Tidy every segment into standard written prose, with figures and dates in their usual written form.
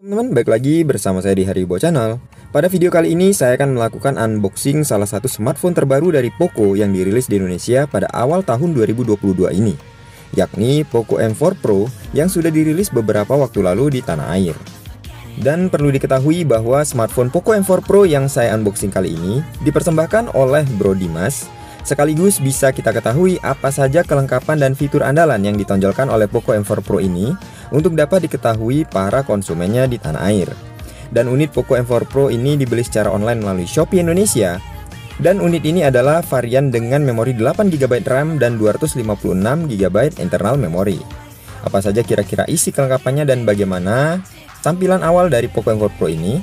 Teman-teman, balik lagi bersama saya di Haribo Channel. Pada video kali ini saya akan melakukan unboxing salah satu smartphone terbaru dari Poco yang dirilis di Indonesia pada awal tahun 2022 ini, yakni Poco M4 Pro yang sudah dirilis beberapa waktu lalu di tanah air. Dan perlu diketahui bahwa smartphone Poco M4 Pro yang saya unboxing kali ini dipersembahkan oleh Bro Dimas. Sekaligus bisa kita ketahui apa saja kelengkapan dan fitur andalan yang ditonjolkan oleh Poco M4 Pro ini untuk dapat diketahui para konsumennya di tanah air. Dan unit Poco M4 Pro ini dibeli secara online melalui Shopee Indonesia. Dan unit ini adalah varian dengan memori 8GB RAM dan 256GB internal memory. Apa saja kira-kira isi kelengkapannya dan bagaimana tampilan awal dari Poco M4 Pro ini?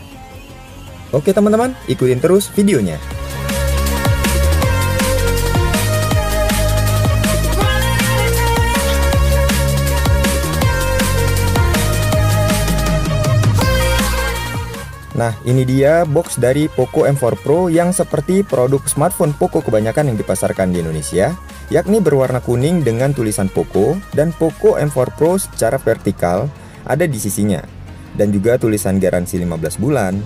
Oke teman-teman, ikutin terus videonya. Nah, ini dia box dari Poco M4 Pro yang seperti produk smartphone Poco kebanyakan yang dipasarkan di Indonesia, yakni berwarna kuning dengan tulisan Poco, dan Poco M4 Pro secara vertikal ada di sisinya, dan juga tulisan garansi 15 bulan.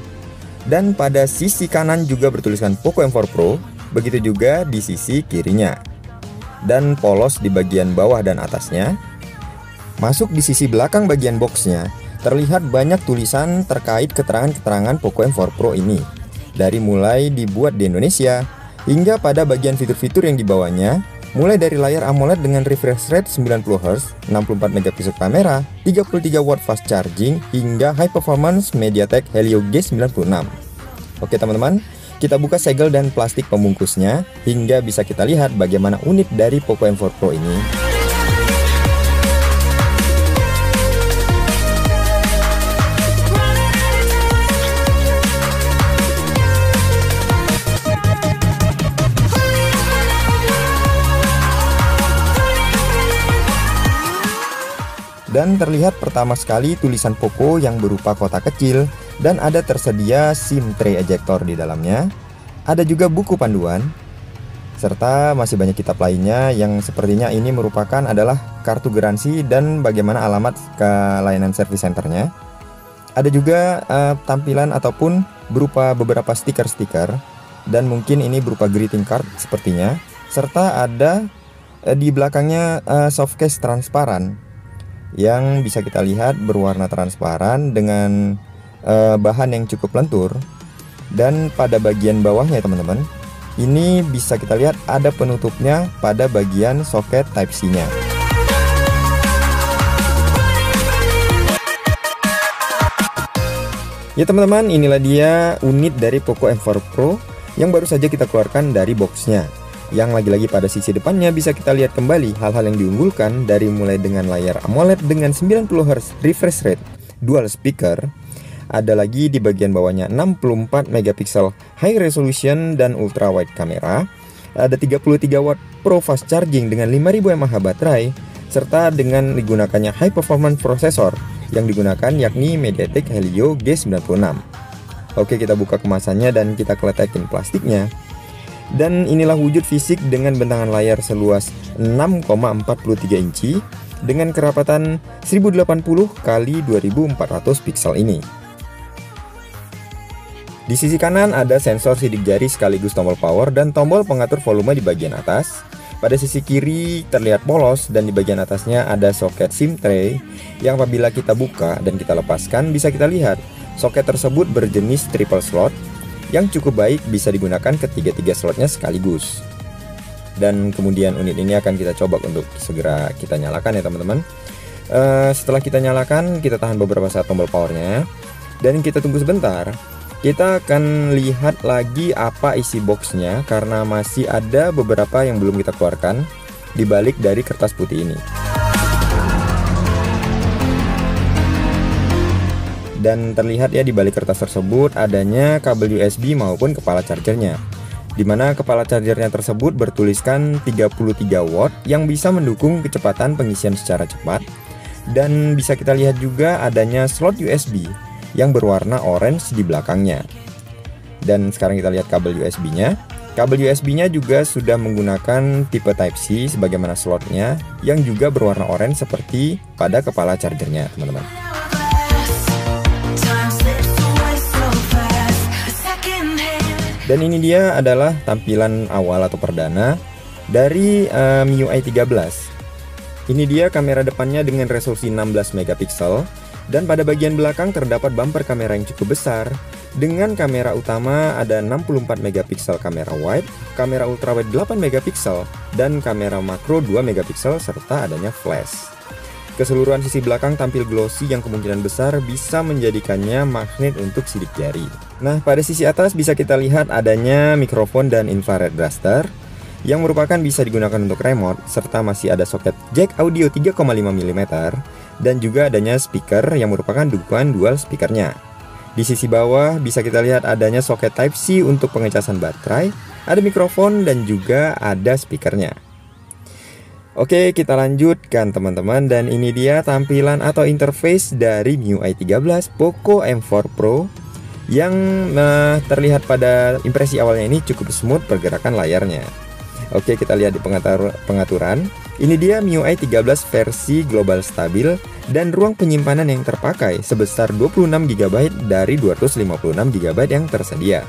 Dan pada sisi kanan juga bertuliskan Poco M4 Pro, begitu juga di sisi kirinya. Dan polos di bagian bawah dan atasnya. Masuk di sisi belakang bagian boxnya, terlihat banyak tulisan terkait keterangan-keterangan Poco M4 Pro ini, dari mulai dibuat di Indonesia hingga pada bagian fitur-fitur yang dibawanya, mulai dari layar AMOLED dengan refresh rate 90Hz, 64MP kamera, 33W fast charging, hingga high performance MediaTek Helio G96. Oke teman-teman, kita buka segel dan plastik pembungkusnya hingga bisa kita lihat bagaimana unit dari Poco M4 Pro ini. Dan terlihat pertama sekali tulisan Poco yang berupa kotak kecil dan ada tersedia SIM tray ejector di dalamnya. Ada juga buku panduan serta masih banyak kitab lainnya yang sepertinya ini merupakan adalah kartu garansi dan bagaimana alamat ke layanan service centernya. Ada juga tampilan ataupun berupa beberapa stiker-stiker dan mungkin ini berupa greeting card sepertinya, serta ada di belakangnya softcase transparan yang bisa kita lihat berwarna transparan dengan bahan yang cukup lentur. Dan pada bagian bawahnya teman-teman, ini bisa kita lihat ada penutupnya pada bagian soket Type-C nya. Ya teman-teman, inilah dia unit dari Poco M4 Pro yang baru saja kita keluarkan dari boxnya. Yang lagi-lagi pada sisi depannya bisa kita lihat kembali hal-hal yang diunggulkan, dari mulai dengan layar AMOLED dengan 90Hz refresh rate, dual speaker, ada lagi di bagian bawahnya 64MP high resolution dan ultra wide kamera, ada 33W Pro fast charging dengan 5000 mAh baterai, serta dengan digunakannya high performance processor yang digunakan yakni MediaTek Helio G96. Oke, kita buka kemasannya dan kita kletekin plastiknya. Dan inilah wujud fisik dengan bentangan layar seluas 6,43 inci dengan kerapatan 1080 x 2400 pixel ini. Di sisi kanan ada sensor sidik jari sekaligus tombol power dan tombol pengatur volume di bagian atas. Pada sisi kiri terlihat polos dan di bagian atasnya ada soket SIM tray yang apabila kita buka dan kita lepaskan bisa kita lihat soket tersebut berjenis triple slot yang cukup baik, bisa digunakan ketiga-tiga slotnya sekaligus. Dan kemudian unit ini akan kita coba untuk segera kita nyalakan ya teman-teman. Setelah kita nyalakan, kita tahan beberapa saat tombol powernya dan kita tunggu sebentar. Kita akan lihat lagi apa isi boxnya karena masih ada beberapa yang belum kita keluarkan di balik dari kertas putih ini. Dan terlihat ya di balik kertas tersebut adanya kabel USB maupun kepala chargernya, dimana kepala chargernya tersebut bertuliskan 33W yang bisa mendukung kecepatan pengisian secara cepat. Dan bisa kita lihat juga adanya slot USB yang berwarna orange di belakangnya. Dan sekarang kita lihat kabel USB-nya. Kabel USB-nya juga sudah menggunakan tipe Type-C sebagaimana slotnya yang juga berwarna orange seperti pada kepala chargernya teman-teman. Dan ini dia adalah tampilan awal atau perdana dari MIUI 13. Ini dia kamera depannya dengan resolusi 16 megapiksel, dan pada bagian belakang terdapat bumper kamera yang cukup besar. Dengan kamera utama ada 64 megapiksel kamera wide, kamera ultrawide 8 megapiksel, dan kamera makro 2 megapiksel serta adanya flash. Keseluruhan sisi belakang tampil glossy yang kemungkinan besar bisa menjadikannya magnet untuk sidik jari. Nah, pada sisi atas bisa kita lihat adanya mikrofon dan infrared blaster yang merupakan bisa digunakan untuk remote, serta masih ada soket jack audio 3,5 mm dan juga adanya speaker yang merupakan dukungan dual speakernya. Di sisi bawah bisa kita lihat adanya soket Type-C untuk pengecasan baterai, ada mikrofon dan juga ada speakernya. Oke, kita lanjutkan teman-teman, dan ini dia tampilan atau interface dari MIUI 13 Poco M4 Pro yang terlihat pada impresi awalnya ini cukup smooth pergerakan layarnya. Oke, kita lihat di pengaturan. Ini dia MIUI 13 versi global stabil dan ruang penyimpanan yang terpakai sebesar 26 GB dari 256 GB yang tersedia.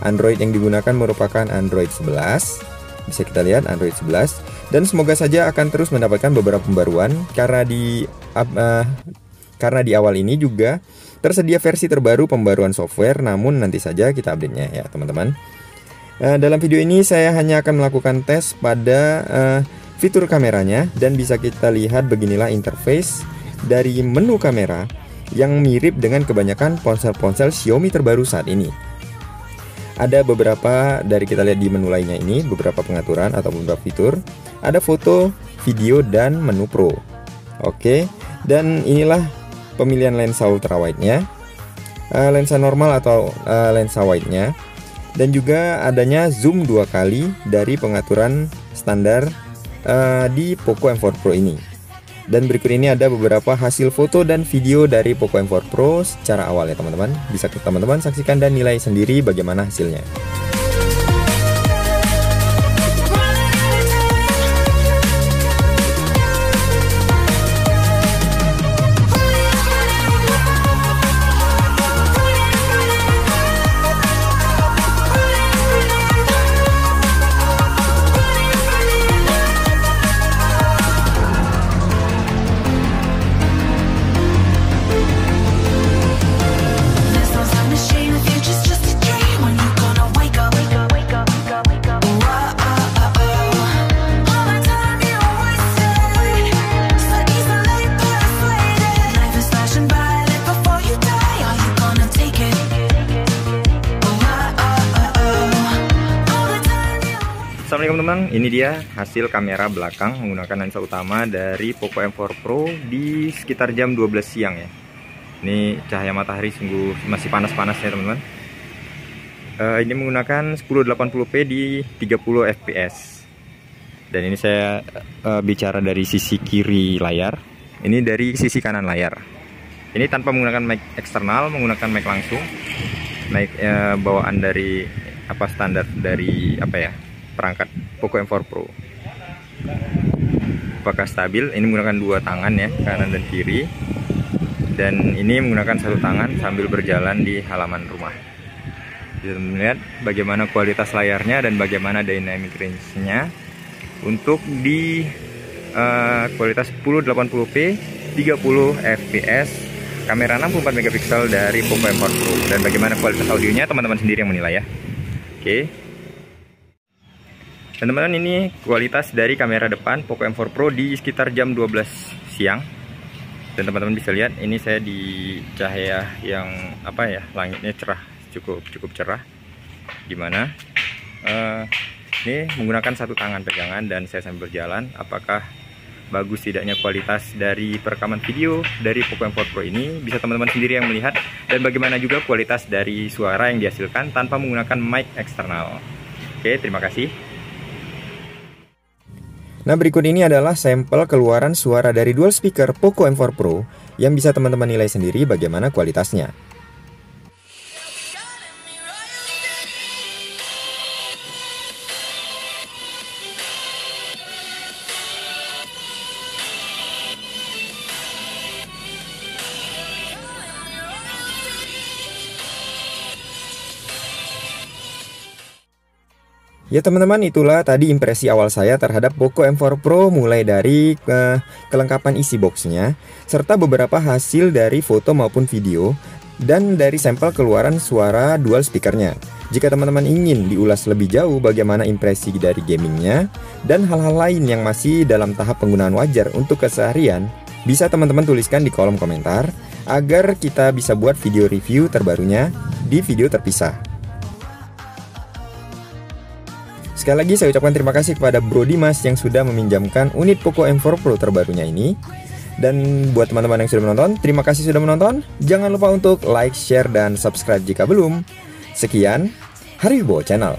Android yang digunakan merupakan Android 11. Bisa kita lihat Android 11, dan semoga saja akan terus mendapatkan beberapa pembaruan karena di awal ini juga tersedia versi terbaru pembaruan software, namun nanti saja kita update-nya ya teman-teman. Dalam video ini saya hanya akan melakukan tes pada fitur kameranya, dan bisa kita lihat beginilah interface dari menu kamera yang mirip dengan kebanyakan ponsel-ponsel Xiaomi terbaru saat ini. Ada beberapa dari kita lihat di menu lainnya ini, beberapa pengaturan atau beberapa fitur. Ada foto, video, dan menu pro. Oke, dan inilah pemilihan lensa ultrawide-nya, lensa normal atau lensa wide-nya, dan juga adanya zoom 2 kali dari pengaturan standar di Poco M4 Pro ini. Dan berikut ini ada beberapa hasil foto dan video dari Poco M4 Pro secara awal ya teman-teman. Bisa teman-teman saksikan dan nilai sendiri bagaimana hasilnya. Assalamualaikum teman-teman, ini dia hasil kamera belakang menggunakan lensa utama dari Poco M4 Pro di sekitar jam 12 siang ya. Ini cahaya matahari sungguh masih panas-panas ya teman-teman. Ini menggunakan 1080p di 30 fps. Dan ini saya bicara dari sisi kiri layar, ini dari sisi kanan layar. Ini tanpa menggunakan mic eksternal, menggunakan mic langsung, mic bawaan dari standar dari perangkat Poco M4 Pro. Apakah stabil? Ini menggunakan dua tangan ya, kanan dan kiri. Dan ini menggunakan satu tangan sambil berjalan di halaman rumah. Bisa melihat bagaimana kualitas layarnya dan bagaimana dynamic range-nya untuk di kualitas 1080p 30 fps, kamera 64 megapiksel dari Poco M4 Pro. Dan bagaimana kualitas audionya teman-teman sendiri yang menilai ya. Oke. Dan teman-teman, ini kualitas dari kamera depan Poco M4 Pro di sekitar jam 12 siang. Dan teman-teman bisa lihat ini saya di cahaya yang langitnya cerah, cukup cerah. Dimana ini menggunakan satu tangan pegangan dan saya sambil berjalan. Apakah bagus tidaknya kualitas dari perekaman video dari Poco M4 Pro ini, bisa teman-teman sendiri yang melihat. Dan bagaimana juga kualitas dari suara yang dihasilkan tanpa menggunakan mic eksternal. Oke, terima kasih. Nah, berikut ini adalah sampel keluaran suara dari dual speaker Poco M4 Pro yang bisa teman-teman nilai sendiri bagaimana kualitasnya. Ya teman-teman, itulah tadi impresi awal saya terhadap Poco M4 Pro, mulai dari kelengkapan isi boxnya, serta beberapa hasil dari foto maupun video, dan dari sampel keluaran suara dual speakernya. Jika teman-teman ingin diulas lebih jauh bagaimana impresi dari gamingnya, dan hal-hal lain yang masih dalam tahap penggunaan wajar untuk keseharian, bisa teman-teman tuliskan di kolom komentar, agar kita bisa buat video review terbarunya di video terpisah. Sekali lagi saya ucapkan terima kasih kepada Bro Dimas yang sudah meminjamkan unit Poco M4 Pro terbarunya ini. Dan buat teman-teman yang sudah menonton, terima kasih sudah menonton. Jangan lupa untuk like, share, dan subscribe jika belum. Sekian, Haribo Channel.